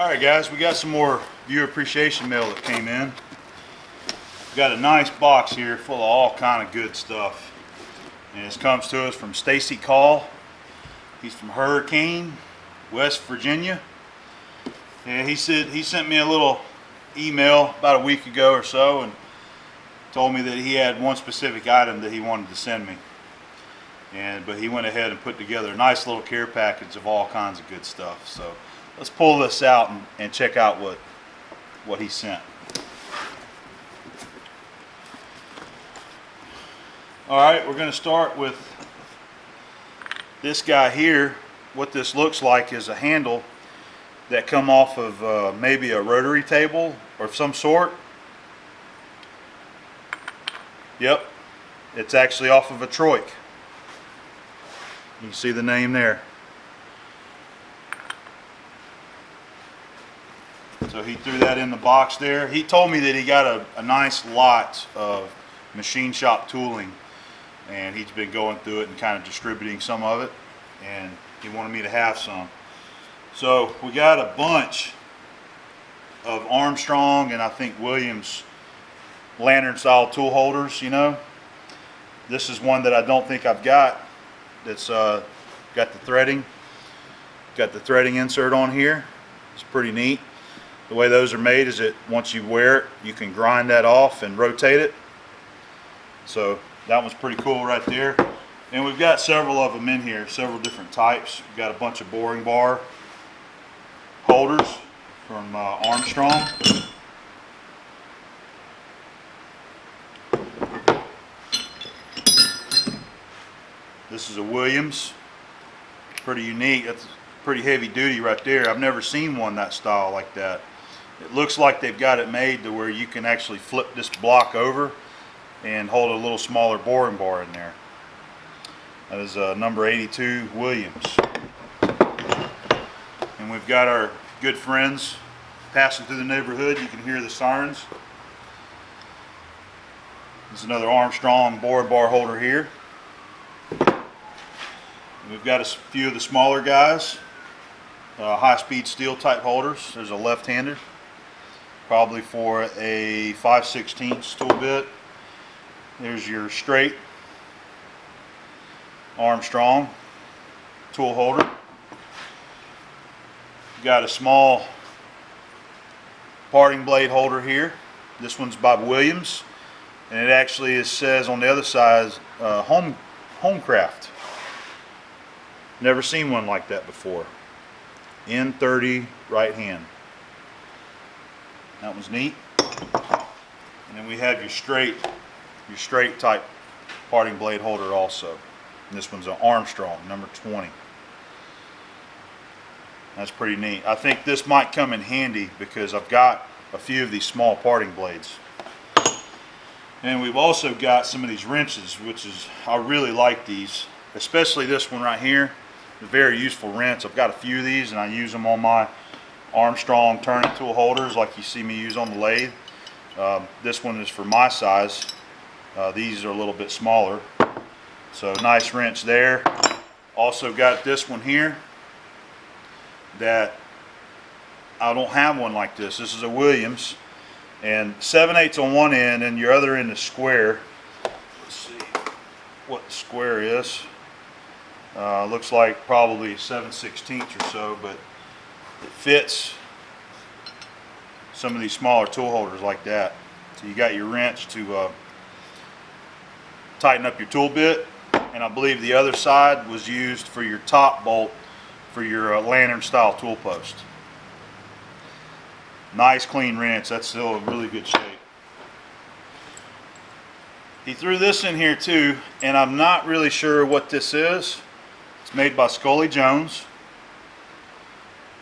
Alright guys, we got some more viewer appreciation mail that came in. We got a nice box here full of all kind of good stuff. And this comes to us from Stacey. He's from Hurricane, West Virginia. And he sent me a little email about a week ago or so and told me that he had one specific item that he wanted to send me. But he went ahead and put together a nice little care package of all kinds of good stuff. So let's pull this out and check out what he sent. Alright, we're going to start with this guy here. What this looks like is a handle that come off of maybe a rotary table or some sort. Yep, it's actually off of a troik. You can see the name there. So he threw that in the box there. He told me that he got a nice lot of machine shop tooling, and he's been going through it and kind of distributing some of it, and he wanted me to have some. So we got a bunch of Armstrong and I think Williams lantern style tool holders. You know, this is one that I don't think I've got. That's got the threading insert on here. It's pretty neat. The way those are made is that once you wear it, you can grind that off and rotate it. So that one's pretty cool right there. And we've got several of them in here, several different types. We've got a bunch of boring bar holders from Armstrong. This is a Williams. Pretty unique. That's pretty heavy duty right there. I've never seen one that style like that. It looks like they've got it made to where you can actually flip this block over and hold a little smaller boring bar in there. That is number 82 Williams. And we've got our good friends passing through the neighborhood. You can hear the sirens. There's another Armstrong boring bar holder here. We've got a few of the smaller guys, high-speed steel type holders. There's a left-handed, probably for a 5/16 tool bit. There's your straight Armstrong tool holder. You've got a small parting blade holder here. This one's by Williams, and it actually says on the other side Homecraft. Never seen one like that before. N30 right hand. That one's neat. And then we have your straight type parting blade holder also. And this one's an Armstrong, number 20. That's pretty neat. I think this might come in handy because I've got a few of these small parting blades. And we've also got some of these wrenches, I really like these, especially this one right here. A very useful wrench. I've got a few of these and I use them on my Armstrong turning tool holders like you see me use on the lathe. This one is for my size. These are a little bit smaller. So nice wrench there. Also got this one here that I don't have one like this. This is a Williams, and 7/8 on one end and your other end is square. Let's see what the square is. Looks like probably 7/16 or so, but it fits some of these smaller tool holders like that. So you got your wrench to tighten up your tool bit, and I believe the other side was used for your top bolt for your lantern style tool post. Nice clean wrench. That's still in really good shape. He threw this in here too, and I'm not really sure what this is. It's made by Scully Jones,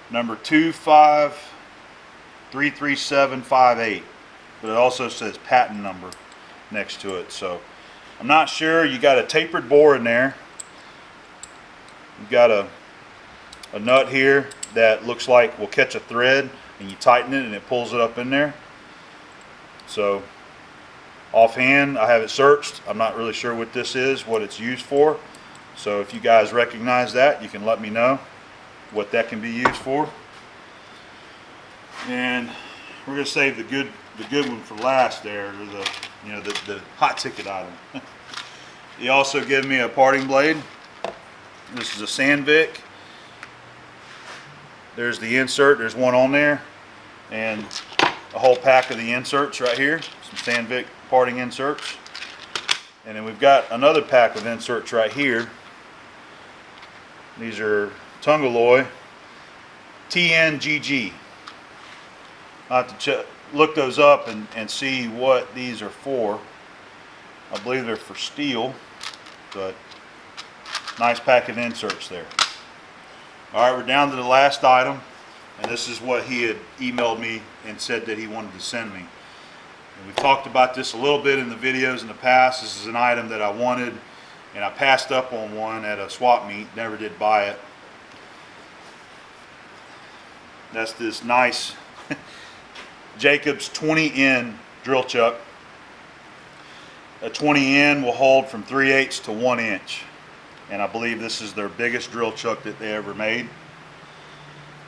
number 2533758, but it also says patent number next to it. So I'm not sure. You got a tapered bore in there. You've got a nut here that looks like will catch a thread, and you tighten it and it pulls it up in there. So offhand, I have it searched. I'm not really sure what this is, what it's used for. So if you guys recognize that, you can let me know what that can be used for. And we're going to save the good one for last there, or the hot ticket item. He also gave me a parting blade. This is a Sandvik. There's the insert, there's one on there, and a whole pack of the inserts right here, some Sandvik parting inserts. And then we've got another pack of inserts right here. These are Tungaloy TNGG. I'll have to look those up and see what these are for. I believe they're for steel, but nice pack of inserts there. Alright, we're down to the last item, and this is what he had emailed me and said that he wanted to send me. And we've talked about this a little bit in the videos in the past. This is an item that I wanted, and I passed up on one at a swap meet, never did buy it. That's this nice Jacobs 20N drill chuck. A 20N will hold from 3/8 to 1 inch. And I believe this is their biggest drill chuck that they ever made.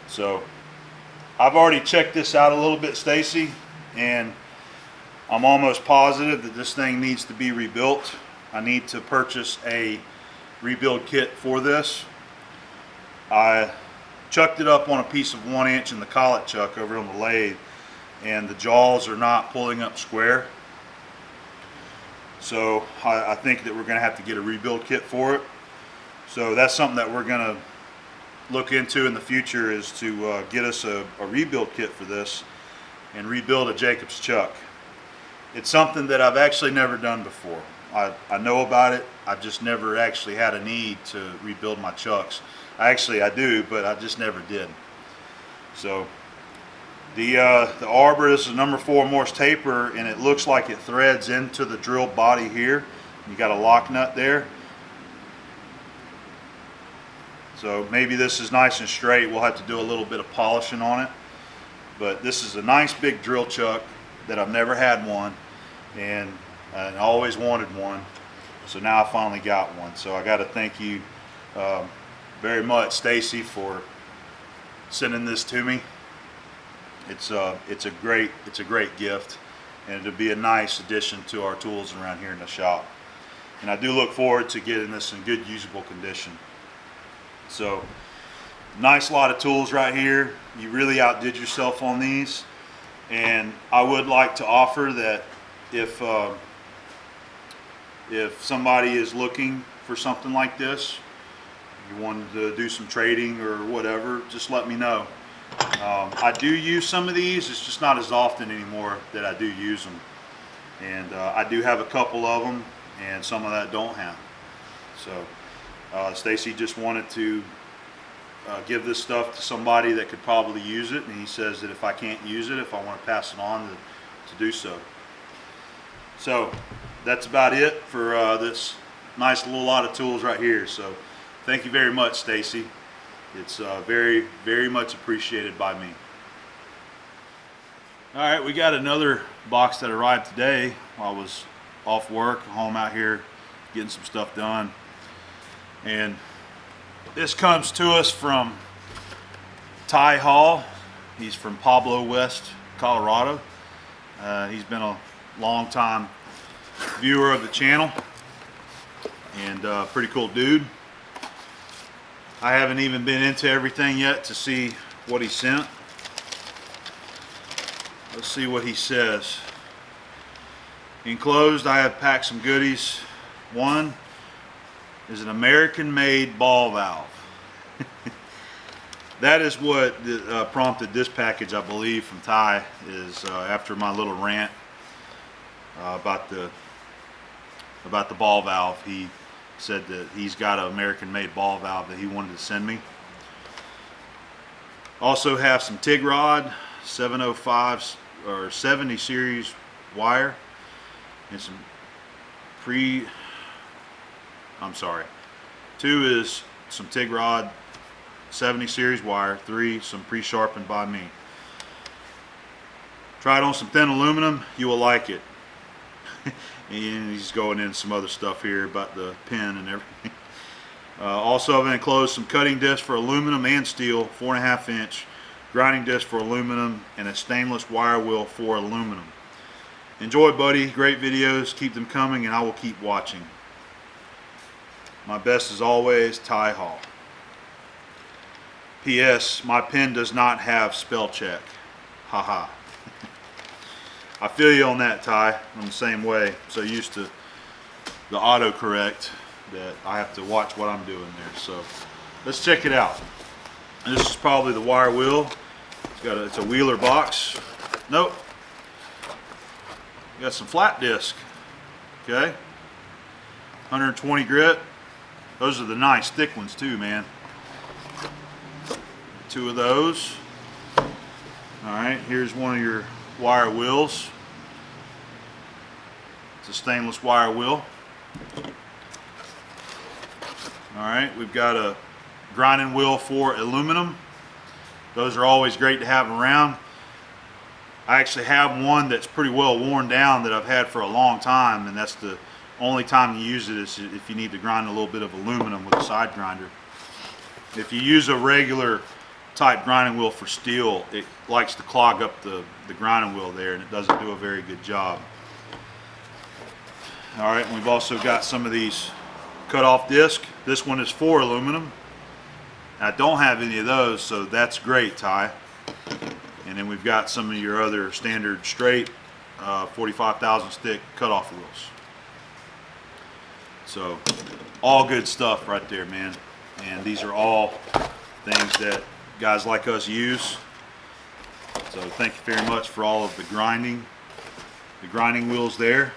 So I've already checked this out a little bit, Stacey, and I'm almost positive that this thing needs to be rebuilt. I need to purchase a rebuild kit for this. I chucked it up on a piece of 1 inch in the collet chuck over on the lathe, and the jaws are not pulling up square. So I think that we're going to have to get a rebuild kit for it. So that's something that we're going to look into in the future, is to get us a rebuild kit for this and rebuild a Jacobs chuck. It's something that I've actually never done before. I know about it, I've just never actually had a need to rebuild my chucks. I do, but I just never did. So the arbors is a number 4 Morse taper, and it looks like it threads into the drill body here. You got a lock nut there. So maybe this is nice and straight. We'll have to do a little bit of polishing on it. But this is a nice big drill chuck that I've never had one, and I always wanted one. So now I finally got one. So I got to thank you very much, Stacey, for sending this to me. It's a great gift, and it'll be a nice addition to our tools around here in the shop. And I do look forward to getting this in good usable condition. So nice lot of tools right here. You really outdid yourself on these, and I would like to offer that if somebody is looking for something like this, you wanted to do some trading or whatever, just let me know. I do use some of these, it's just not as often anymore that I do use them. And I do have a couple of them, and some of that don't have. So Stacey just wanted to give this stuff to somebody that could probably use it, and he says that if I can't use it, if I want to pass it on, to do so. So that's about it for this nice little lot of tools right here. So thank you very much, Stacey. It's very, very much appreciated by me. All right, we got another box that arrived today while I was off work, home out here getting some stuff done. And this comes to us from Tighe. He's from Pueblo, West Colorado. He's been a long time viewer of the channel, and pretty cool dude. I haven't even been into everything yet to see what he sent. Let's see what he says. Enclosed, I have packed some goodies. One is an American-made ball valve. That is what prompted this package, I believe, from Tighe, is after my little rant about the ball valve. He said that he's got an American-made ball valve that he wanted to send me. Also have some TIG rod, 705 or 70 series wire, and some two is some TIG rod, 70 series wire, 3 some pre-sharpened by me. Tried on some thin aluminum, you will like it. And he's going into some other stuff here about the pin and everything. Also, I've enclosed some cutting discs for aluminum and steel, 4.5 inch grinding disc for aluminum, and a stainless wire wheel for aluminum. Enjoy, buddy. Great videos. Keep them coming, and I will keep watching. My best as always, Tighe. P.S. My pen does not have spell check. Haha. I feel you on that, Tighe. I'm the same way. I'm so used to the autocorrect that I have to watch what I'm doing there. So let's check it out. This is probably the wire wheel. It's a Wheeler box. Nope. Got some flat disc. Okay. 120 grit. Those are the nice thick ones too, man. 2 of those. Alright, here's one of your wire wheels. It's a stainless wire wheel. Alright, we've got a grinding wheel for aluminum. Those are always great to have around. I actually have one that's pretty well worn down that I've had for a long time, and that's the only time you use it is if you need to grind a little bit of aluminum with a side grinder. If you use a regular type grinding wheel for steel, it likes to clog up the grinding wheel there, and it doesn't do a very good job. Alright, and we've also got some of these cut-off disc. This one is for aluminum. I don't have any of those, so that's great, Tighe. And then we've got some of your other standard straight 45,000 stick cut-off wheels. So all good stuff right there, man. And these are all things that guys like us use. So thank you very much for all of the grinding wheels there.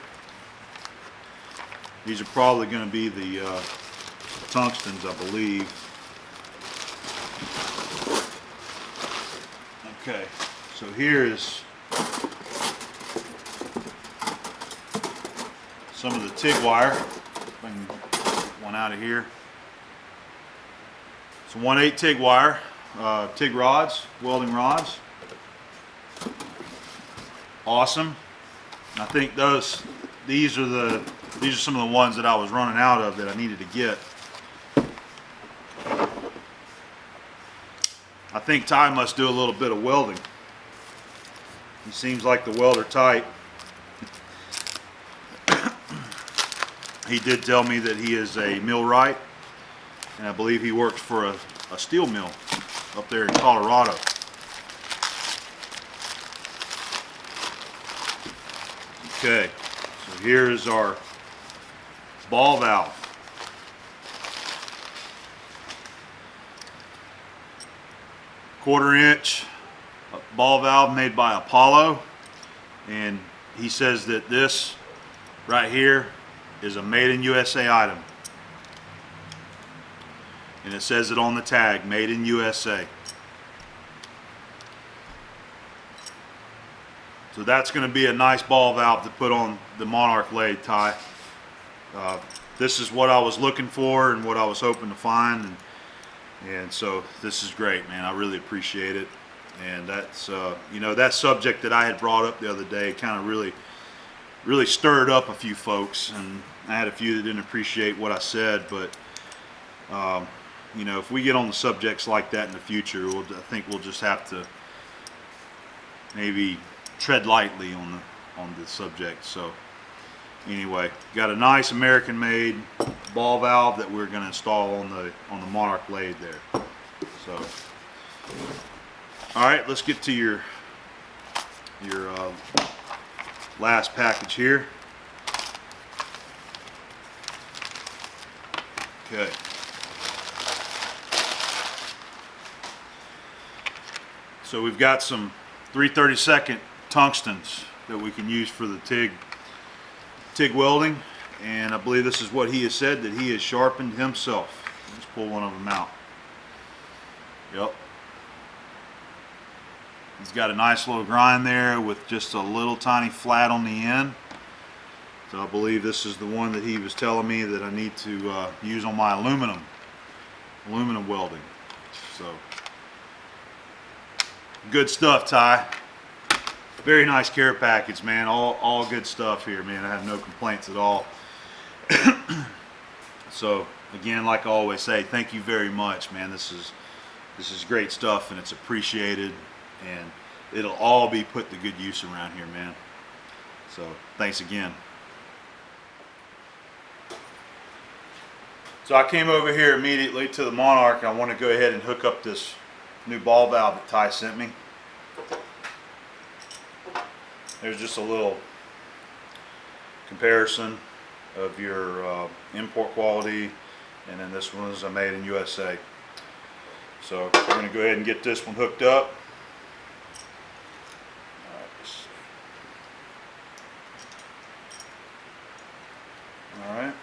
These are probably going to be the tungstens, I believe. Okay, so here is some of the Tighe wire. If I can get one out of here. It's a 1/8 Tighe wire, Tighe rods, welding rods. Awesome. I think these are some of the ones that I was running out of that I needed to get. I think Tighe must do a little bit of welding. He seems like the welder type. He did tell me that he is a millwright, and I believe he works for a steel mill up there in Colorado. Okay, so here is our ball valve. Quarter-inch ball valve made by Apollo, and he says that this right here is a made in USA item, and it says it on the tag, made in USA. So that's going to be a nice ball valve to put on the Monarch lathe, Tighe. This is what I was looking for and what I was hoping to find, and so this is great, man. I really appreciate it. And that's you know, that subject that I had brought up the other day kind of really stirred up a few folks, and I had a few that didn't appreciate what I said, but you know, if we get on the subjects like that in the future, I think we'll just have to maybe tread lightly on the subject. So anyway, got a nice American-made ball valve that we're going to install on the Monarch lathe there. So, all right, let's get to your last package here. Okay. So we've got some 3/32 tungstens that we can use for the TIG welding, and I believe this is what he has said that he has sharpened himself. Let's pull one of them out. Yep. He's got a nice little grind there with just a little tiny flat on the end. So I believe this is the one that he was telling me that I need to use on my aluminum welding. So good stuff, Tighe. Very nice care package, man. All good stuff here, man. I have no complaints at all. So again, like I always say, thank you very much, man. This is great stuff, and it's appreciated. and it'll all be put to good use around here, man. So thanks again. So I came over here immediately to the Monarch. I want to go ahead and hook up this new ball valve that Tighe sent me. There's just a little comparison of your import quality, and then this one is a made in USA. So we're going to go ahead and get this one hooked up. All right, let's see. All right.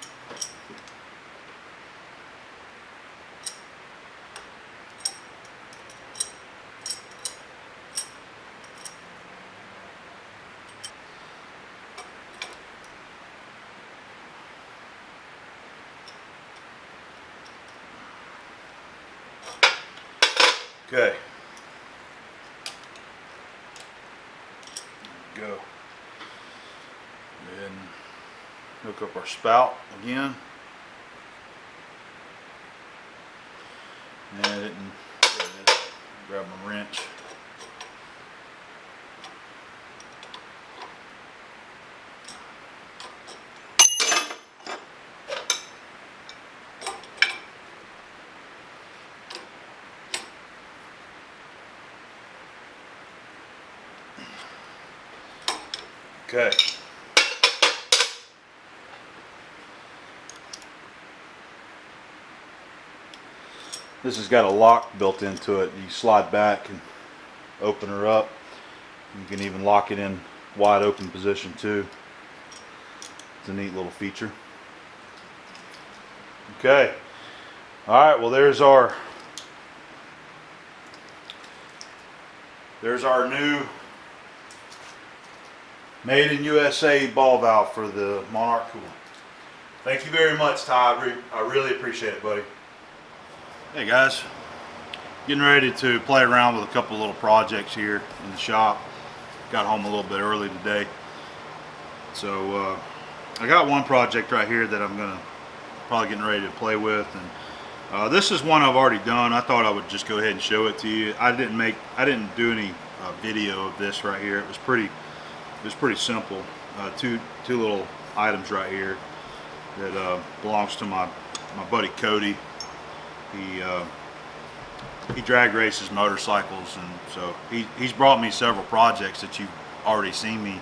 Okay. There we go. And hook up our spout again. And it, grab my wrench. Okay. This has got a lock built into it. You slide back and open her up. You can even lock it in wide open position too. It's a neat little feature. Okay. Alright, well there's our new made in USA ball valve for the Monarch cooler. Thank you very much, Tighe. I really appreciate it, buddy. Hey guys, getting ready to play around with a couple little projects here in the shop. Got home a little bit early today. So I got one project right here that I'm gonna probably getting ready to play with, and this is one I've already done. I thought I would just go ahead and show it to you. I didn't do any video of this right here. It was pretty simple. Two little items right here that belongs to my buddy Cody. He drag races motorcycles, and so he's brought me several projects that you've already seen me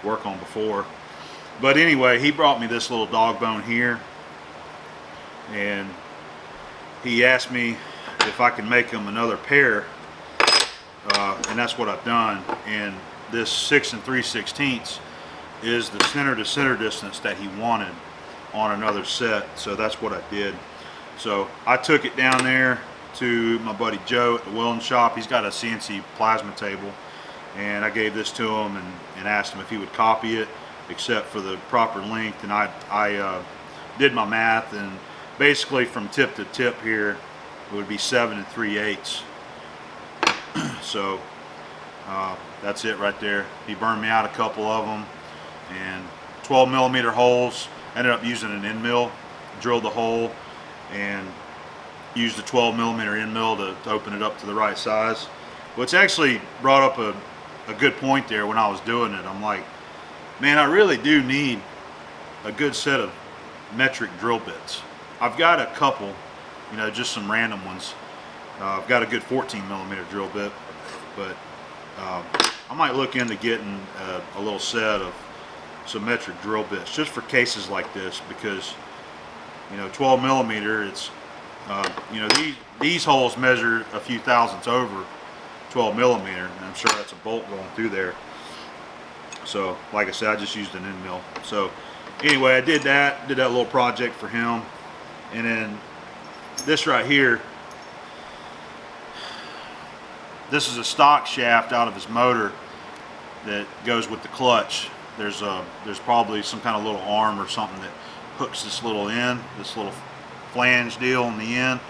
work on before. But anyway, he brought me this little dog bone here, and he asked me if I can make him another pair, and that's what I've done. And this 6 3/16 is the center to center distance that he wanted on another set, so that's what I did. So I took it down there to my buddy Joe at the welding shop. He's got a CNC plasma table, and I gave this to him and asked him if he would copy it except for the proper length, and I did my math, and basically from tip to tip here it would be 7 3/8. So that's it right there. He burned me out a couple of them, and 12mm holes. Ended up using an end mill, drilled the hole, and used the 12mm end mill to open it up to the right size. Which actually brought up a good point there when I was doing it. I'm like, man, I really do need a good set of metric drill bits. I've got a couple, you know, just some random ones. I've got a good 14mm drill bit, but I might look into getting a little set of some metric drill bits just for cases like this, because you know 12mm, it's you know, these holes measure a few thousandths over 12mm, and I'm sure that's a bolt going through there. So like I said, I just used an end mill. So anyway, I did that little project for him. And then this right here, this is a stock shaft out of his motor that goes with the clutch. There's probably some kind of little arm or something that hooks this little end, this little flange deal on the end,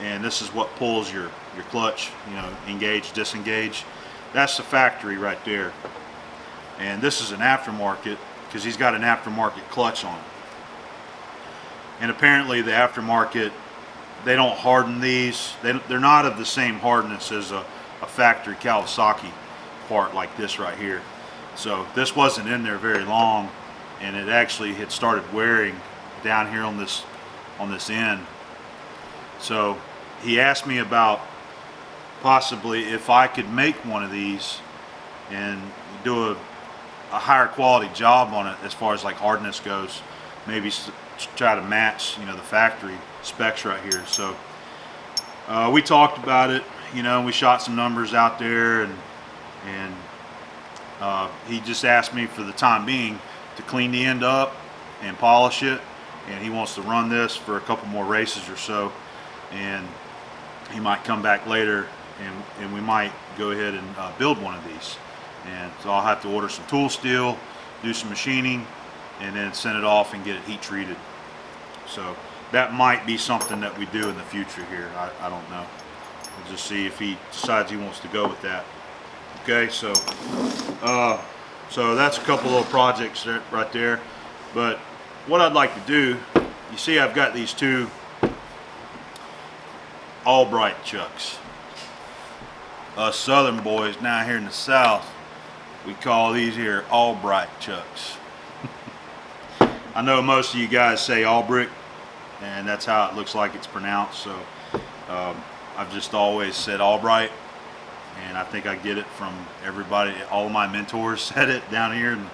and this is what pulls your clutch, you know, engage, disengage. That's the factory right there. And this is an aftermarket, because he's got an aftermarket clutch on it. And apparently the aftermarket, they don't harden these. They're not of the same hardness as a a factory Kawasaki part like this right here. So this wasn't in there very long, and it actually had started wearing down here on this end. So he asked me about possibly if I could make one of these and do a higher quality job on it as far as like hardness goes, maybe try to match, you know, the factory specs right here. So we talked about it, you know, we shot some numbers out there, and he just asked me for the time being to clean the end up and polish it, and he wants to run this for a couple more races or so, and he might come back later and we might go ahead and build one of these. And so I'll have to order some tool steel, do some machining, and then send it off and get it heat treated. So that might be something that we do in the future here. I don't know. We'll just see if he decides he wants to go with that. Okay, so so that's a couple of projects right there. But what I'd like to do, you see I've got these two Albrecht chucks. Us southern boys down here in the south, we call these here Albrecht chucks. I know most of you guys say Albrecht, and that's how it looks like it's pronounced, so I've just always said Albrecht, and I think I get it from everybody. All of my mentors said it down here in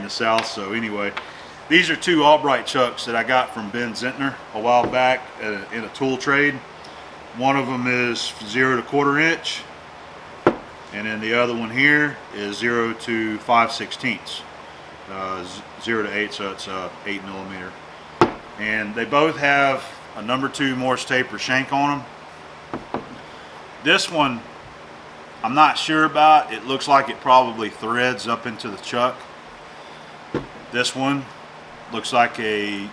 the south. So anyway, these are two Albrecht chucks that I got from Ben Zentner a while back in a tool trade. One of them is 0 to 1/4 inch, and then the other one here is 0 to 5/16, 0 to 8, so it's 8 millimeter. And they both have a number 2 Morse taper shank on them. This one I'm not sure about. It looks like it probably threads up into the chuck. This one looks like a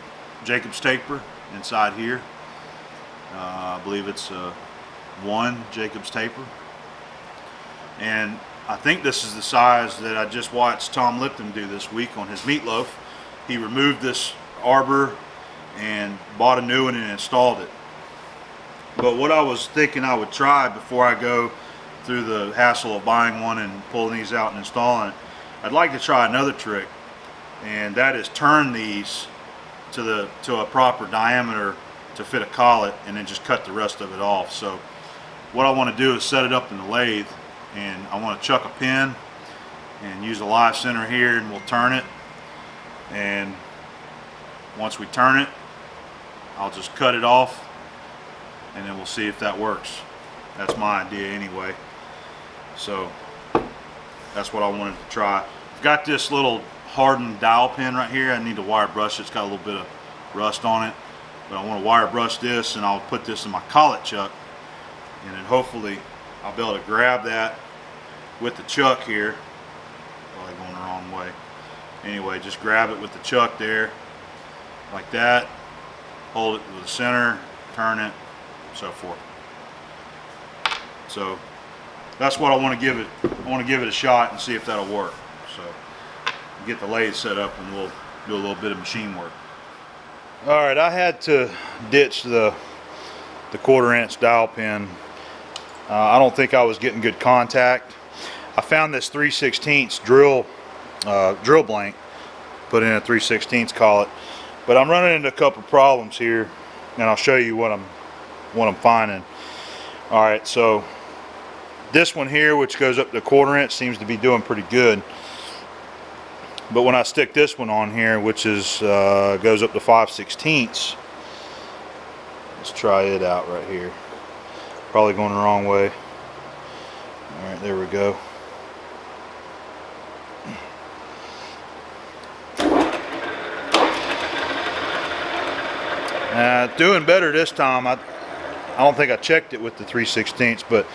Jacob's taper inside here. I believe it's a 1 Jacob's taper, and I think this is the size that I just watched Tom Lipton do this week on his meatloaf. He removed this arbor and bought a new one and installed it. But what I was thinking I would try before I go through the hassle of buying one and pulling these out and installing it, I'd like to try another trick, and that is turn these to a proper diameter to fit a collet, and then just cut the rest of it off. So what I want to do is set it up in the lathe, and I want to chuck a pin and use a live center here, and we'll turn it, and once we turn it, I'll just cut it off, and then we'll see if that works. That's my idea anyway. So that's what I wanted to try. I've got this little hardened dowel pin right here. I need to wire brush it. It's got a little bit of rust on it, but I want to wire brush this, and I'll put this in my collet chuck, and then hopefully I'll be able to grab that with the chuck here. Probably going the wrong way. Anyway, just grab it with the chuck there, like that. Hold it to the center, turn it, so forth. So that's what I want to give it. I want to give it a shot and see if that'll work. So get the lathe set up, and we'll do a little bit of machine work. All right, I had to ditch the 1/4 inch dowel pin. I don't think I was getting good contact. I found this 3/16 drill blank, put in a 3/16 collet, but I'm running into a couple problems here, and I'll show you what I'm finding. All right, so this one here, which goes up to 1/4 inch, seems to be doing pretty good. But when I stick this one on here, which is goes up to 5/16, let's try it out right here. Probably going the wrong way. All right, there we go. Doing better this time. I don't think I checked it with the 3/16, but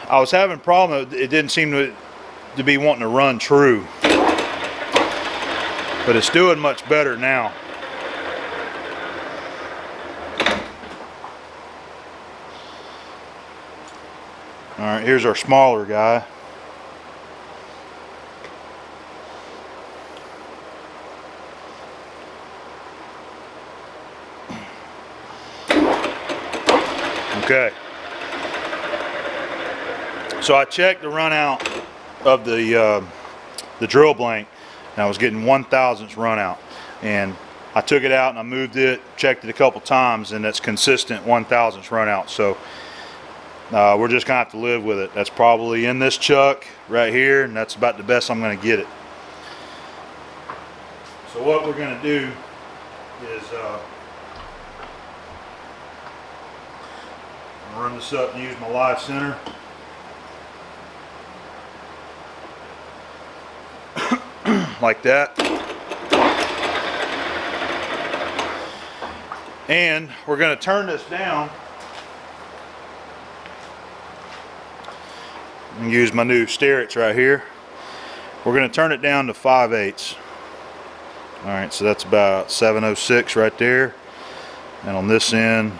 I was having a problem. It didn't seem to be wanting to run true, but it's doing much better now. All right, here's our smaller guy. Okay. So I checked the run out of the drill blank, and I was getting 1/1000th run out. And I took it out and I moved it, checked it a couple times, and that's consistent 1/1000th run out. So we're just gonna have to live with it. That's probably in this chuck right here, and that's about the best I'm gonna get it. So what we're gonna do is run this up and use my live center. Like that. And we're going to turn this down and use my new sterets right here. We're going to turn it down to 5/8. Alright, so that's about 706 right there. And on this end,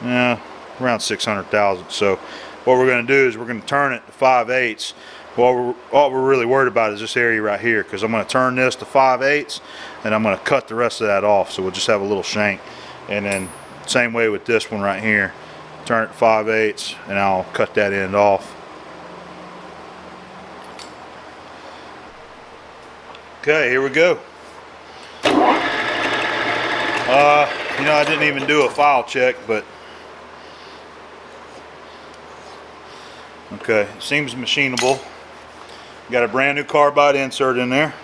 yeah, around 600,000. So what we're going to do is we're going to turn it to 5/8. What we're really worried about is this area right here, because I'm going to turn this to 5/8 and I'm going to cut the rest of that off, so we'll just have a little shank. And then same way with this one right here, turn it to 5/8 and I'll cut that end off. Okay, here we go. You know, I didn't even do a file check, but okay, seems machinable. Got a brand new carbide insert in there.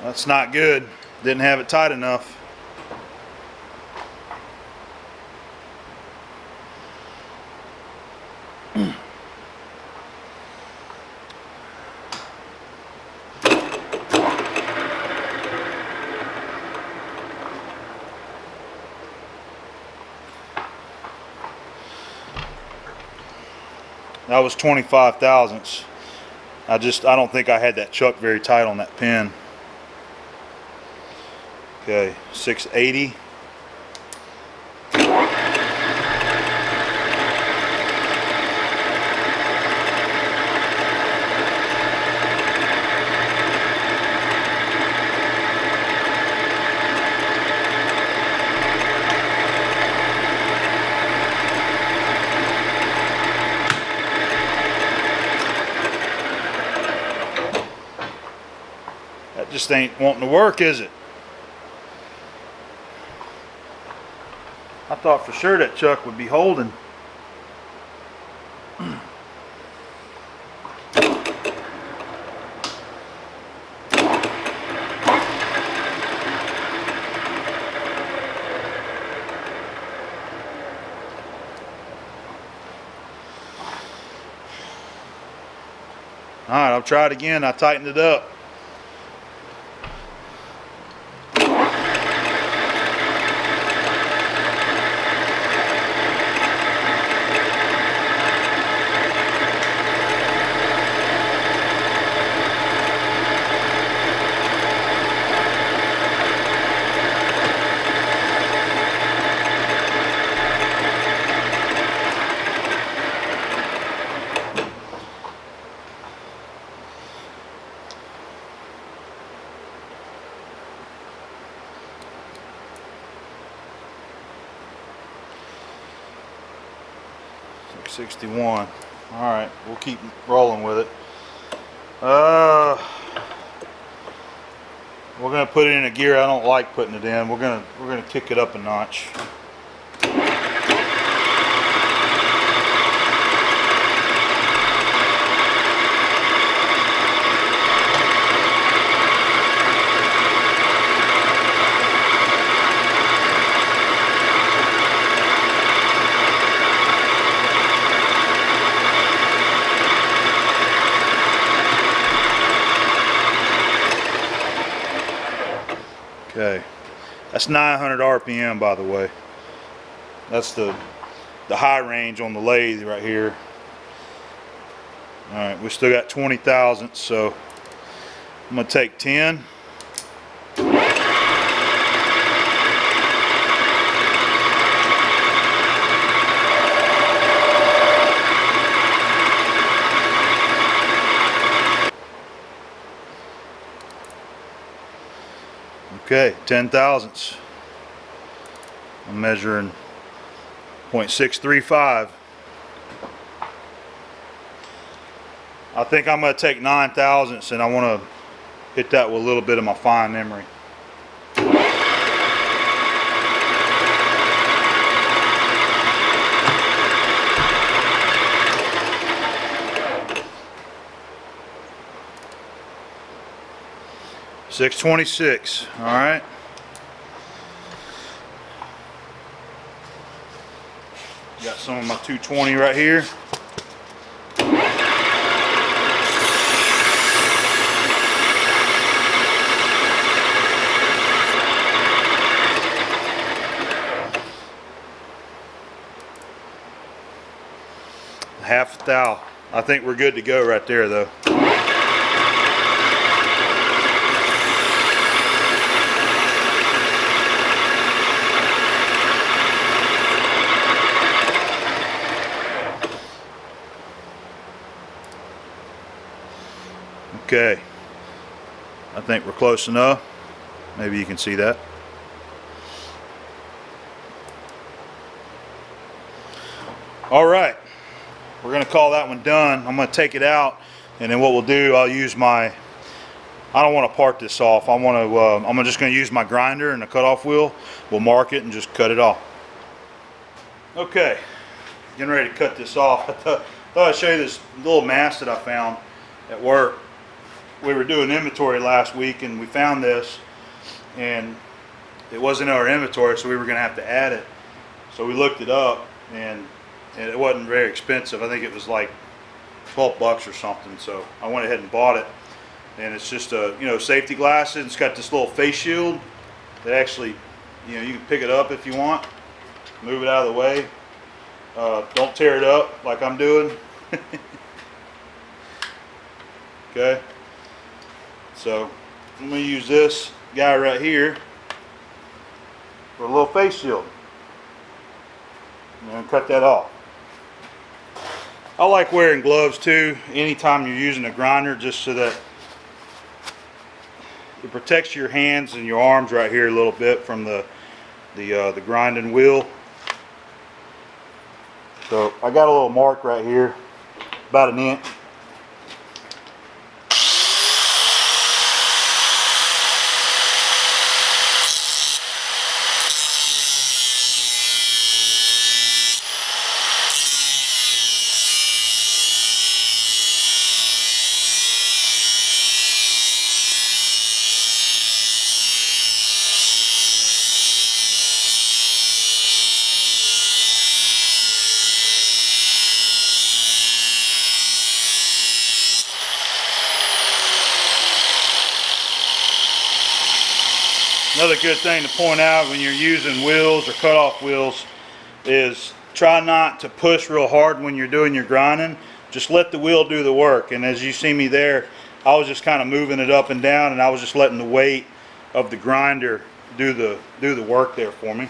That's not good. Didn't have it tight enough. That was 25/1000ths. I don't think I had that chuck very tight on that pin. Okay, 680. That just ain't wanting to work, is it? I thought for sure that chuck would be holding. Alright, I'll try it again. I tightened it up. $61. Alright, we'll keep rolling with it. We're gonna put it in a gear I don't like putting it in. We're gonna kick it up a notch. Okay, that's 900 RPM, by the way. That's the high range on the lathe right here. All right, we still got 20 thousandths, so I'm gonna take 10. Okay, 10 thousandths. I'm measuring 0.635. I think I'm going to take 9 thousandths, and I want to hit that with a little bit of my fine emery. .626. All right. Got some of my 220 right here. Half a thou. I think we're good to go right there, though. Okay, I think we're close enough. Maybe you can see that. All right, we're going to call that one done. I'm going to take it out, and then what we'll do, I'll use my, I don't want to part this off. I'm just going to use my grinder and the cutoff wheel. We'll mark it and just cut it off. Okay, getting ready to cut this off. I thought I'd show you this little mast that I found at work. We were doing inventory last week, and we found this, and it wasn't in our inventory, so we were going to have to add it. So we looked it up, and it wasn't very expensive. I think it was like 12 bucks or something. So I went ahead and bought it, and it's just a, you know, safety glasses. It's got this little face shield that actually, you know, you can pick it up if you want, move it out of the way. Don't tear it up like I'm doing. Okay. So I'm going to use this guy right here for a little face shield. I'm going to cut that off. I like wearing gloves too anytime you're using a grinder, just so that it protects your hands and your arms right here a little bit from the grinding wheel. So I got a little mark right here, about an inch. Another good thing to point out when you're using wheels or cutoff wheels is try not to push real hard when you're doing your grinding. Just let the wheel do the work. And as you see me there, I was just kind of moving it up and down, and I was just letting the weight of the grinder do the work there for me.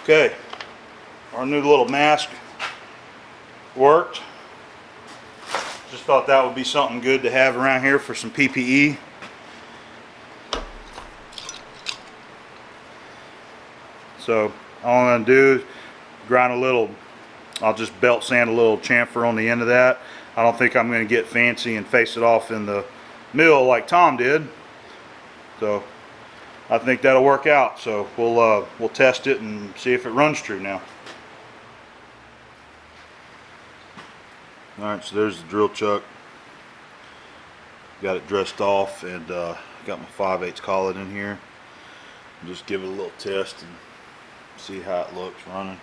Okay, our new little mask worked. Just thought that would be something good to have around here for some PPE. So all I'm going to do is grind a little, I'll just belt sand a little chamfer on the end of that. I don't think I'm going to get fancy and face it off in the mill like Tom did. So I think that'll work out. So we'll test it and see if it runs true now. Alright, so there's the drill chuck. Got it dressed off, and got my 5/8 collet in here. Just give it a little test and see how it looks running.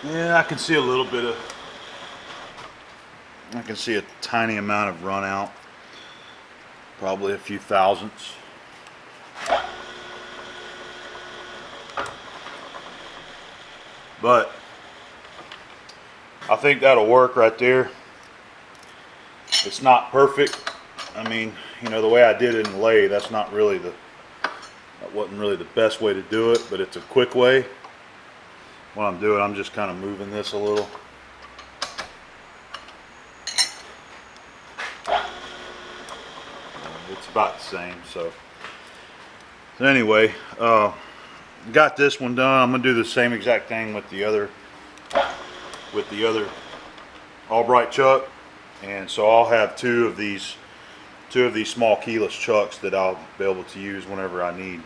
Yeah, I can see a little bit of, I can see a tiny amount of run out, probably a few thousandths. But I think that'll work right there. It's not perfect. I mean, you know, the way I did it in the lathe, that's not really that wasn't really the best way to do it, but it's a quick way. What I'm doing, I'm just kind of moving this a little. It's about the same. So anyway, got this one done. I'm gonna do the same exact thing with the other Albrecht chuck, and so I'll have two of these small keyless chucks that I'll be able to use whenever I need.